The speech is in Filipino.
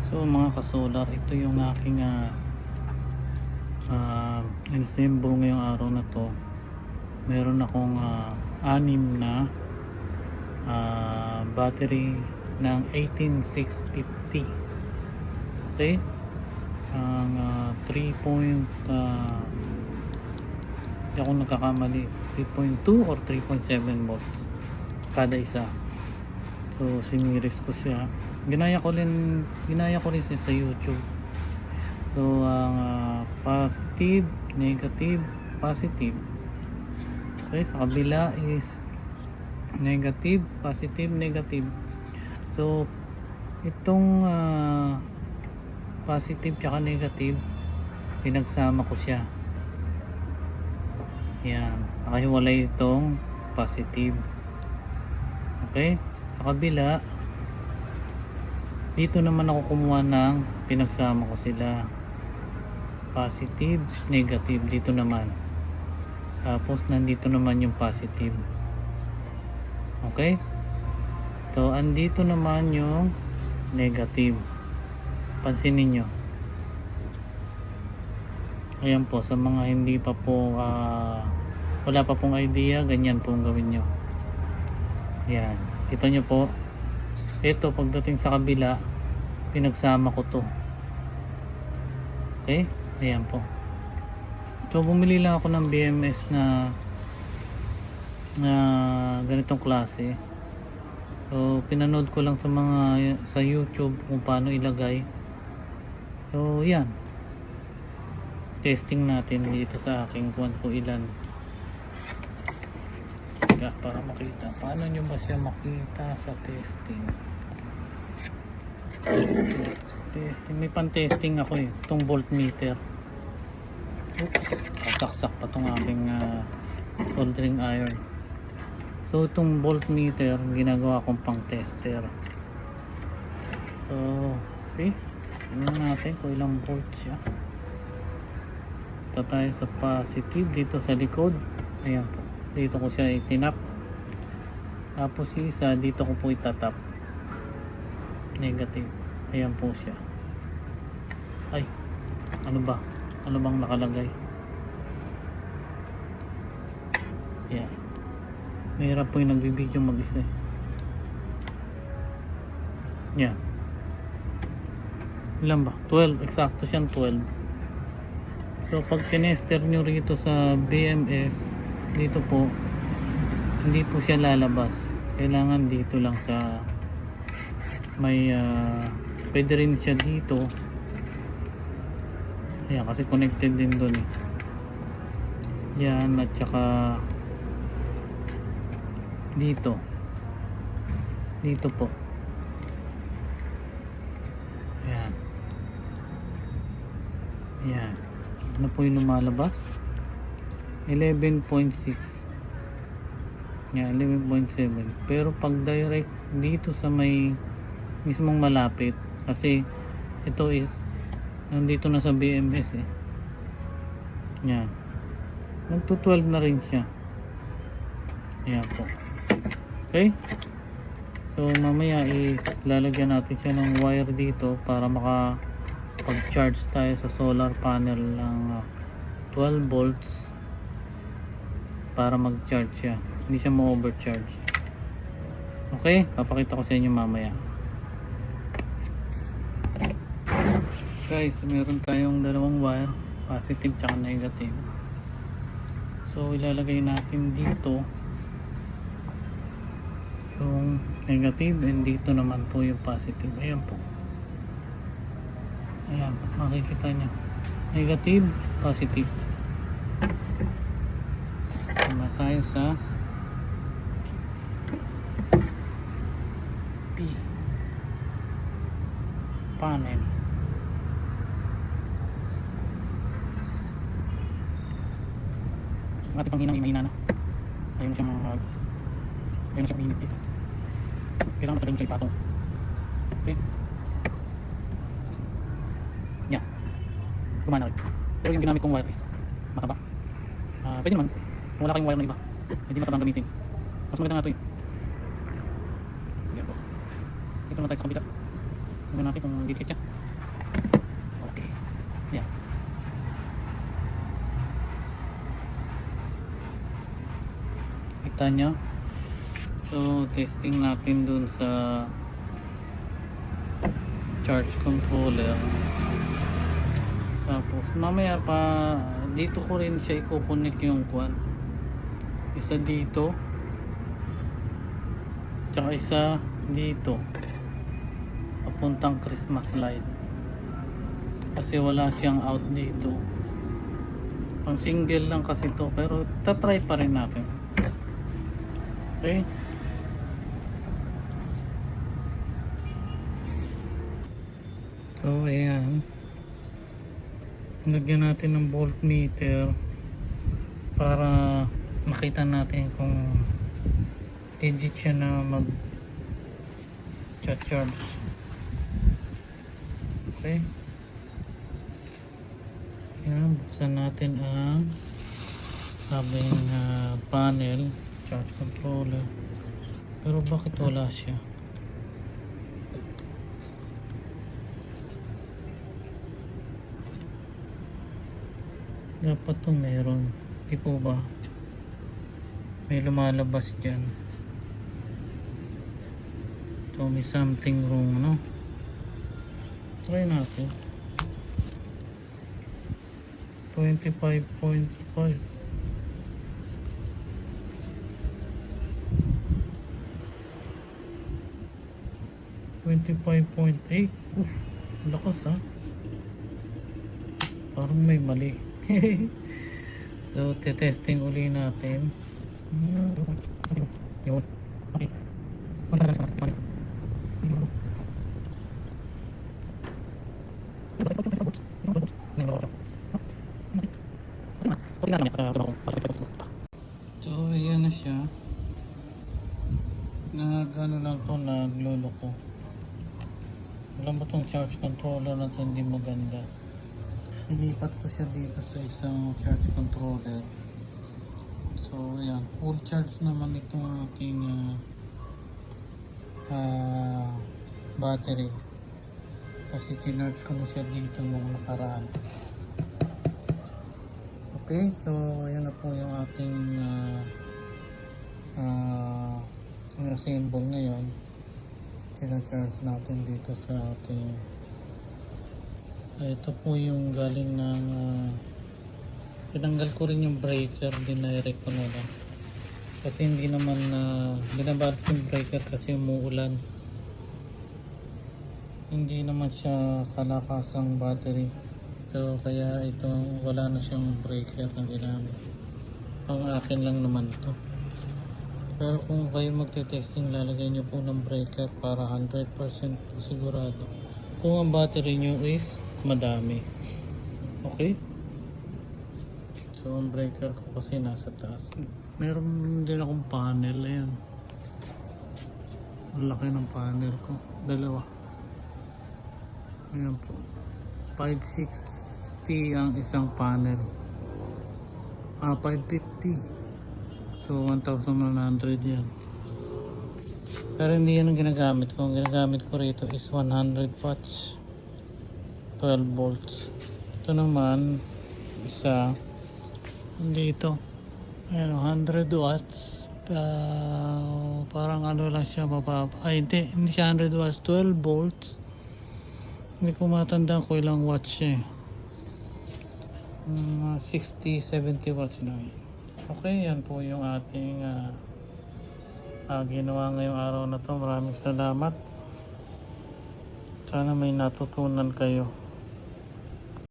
So mga kasolar, ito yung aking ensemble ngayong araw na to. Meron akong 6 na battery ng 18650. Okay, ang 3 point hindi ako nagkakamali, 3.2 or 3.7 volts kada isa. So siniris ko siya, ginaya ko rin siya sa YouTube. So ang positive, negative, positive. Okay, sa kabila is negative, positive, negative. So itong positive tsaka negative, pinagsama ko siya. Yan, nakahiwalay itong positive. Okay, sa kabila, dito naman ako kumuha ng pinagsama ko sila, positive, negative dito naman, tapos nandito naman yung positive. Okay, so andito naman yung negative. Pansinin nyo, ayan po, sa mga hindi pa po wala pa pong idea, ganyan po ang gawin nyo. Yan, kita nyo po, ito pagdating sa kabila, pinagsama ko to. Okay, ayan po. So bumili lang ako ng BMS na ganitong klase. So pinanood ko lang sa YouTube kung paano ilagay. So yan, testing natin dito sa aking kung ilan para makita. Paano nyo ba siya makita sa testing? Sa testing, may pan-testing ako itong voltmeter. Oops, kasaksak pa itong aking soldering iron. So itong voltmeter ginagawa kong pang tester. So okay, tingnan natin kung ilang volts siya. Ito tayo sa positive dito sa likod. Ayan po, dito ko siya itinap. Tapos yung isa dito ko po itatap, negative. Ayan po siya. Ay, ano bang nakalagay? Ayan, mahirap po yung nagbibideo mag-isa. Ayan, ilan ba? 12, eksakto siyang 12. So pag tinester nyo rito sa BMS, dito po hindi po siya lalabas. Kailangan dito lang sa may pwede rin siya dito. Ayan, kasi connected din doon eh. Yan, at saka dito po. Ayan, ayan, ano po yung lumalabas? 11.6. Yan, 11.7. Pero pag direct dito sa may mismong malapit, kasi ito is nandito na sa BMS eh. Yan, nagto 12 na rin siya. Ayan po. Okay, so mamaya is lalagyan natin siya ng wire dito para makapag-charge tayo sa solar panel ng 12 volts para mag-charge siya, hindi siya ma-overcharge. Okay, papakita ko sa inyo mamaya. Guys, meron tayong dalawang wire, positive tsaka negative. So ilalagay natin dito yung negative, and dito naman po yung positive. Ayan po, ayan, makikita nyo, negative, positive. Tama tayo sa P panel. Ang ating panghinang ay mahina na. Ayaw na siyang uminit dito. Kailangan matagal mo siya ipatong. Okay, yan, gumana rin. Pero yung ginamit kong wire is mataba. Pwede naman kung wala kayong wire na iba, hindi matabang gamitin. Mas maganda nga ito eh. Yan po. Ito na tayo sa kabila. Tignan natin kung dikit siya. Okay. Yan. Kita nyo? So, testing natin dun sa charge controller. Tapos, mamaya pa, dito ko rin siya i-connect yung kwan. Isa dito. Tsaka isa dito. Papuntang Christmas light. Kasi wala siyang out dito. Pang single lang kasi to, pero tatry pa rin natin. Okay. So ayan, lagyan natin ng voltmeter para makita natin kung legit siya na mag charge. Okay. Ayan, buksan natin ang sabing panel, charge controller. Pero bakit wala siya? Dapat to meron. Di po ba? May lumalabas dyan. So may something wrong, no? Try natin. 25.5. 25.8. Lakas ha. Parang may mali. So testing uli natin. Yun. So ayan na siya. Ano lang to, nagluloko. Alam mo tong charge controller natin hindi maganda. Ilipat ko siya dito sa isang charge controller. So ayan, full charge naman itong ating battery. Kasi charge ko na siya dito nung nakaraan. Okay, so ayan na po yung ating symbol ngayon. Kina-charge natin dito sa ating ito po yung galing ng tinanggal ko rin yung breaker, dinirect ko na lang kasi hindi naman binabalot yung breaker kasi umuulan, hindi naman siya kalakasang battery, so kaya ito wala na siyang breaker na ginamit. Pang akin lang naman to. Pero kung kayo magte-testing, lalagay nyo po ng breaker para 100% sigurado kung ang battery nyo is madami. Okay? So ang breaker ko kasi nasa taas. Meron din akong panel. Ayan. Ang laki ng panel ko. Dalawa. Ayan po. 560 ang isang panel. 550. So 1,100 yan. Pero hindi yan ang ginagamit ko. Ang ginagamit ko rito is 100 watts, 12 volts. Ito naman isa dito, ayan, 100 watts. Parang ano lang siya, mababa. Ay hindi siya 100 watts, 12 volts. Hindi ko matanda ko ilang watts siya eh. 60-70 watts na. Okay, yan po yung ating ginawa ngayong araw na to. Maraming salamat. Sana may natutunan kayo.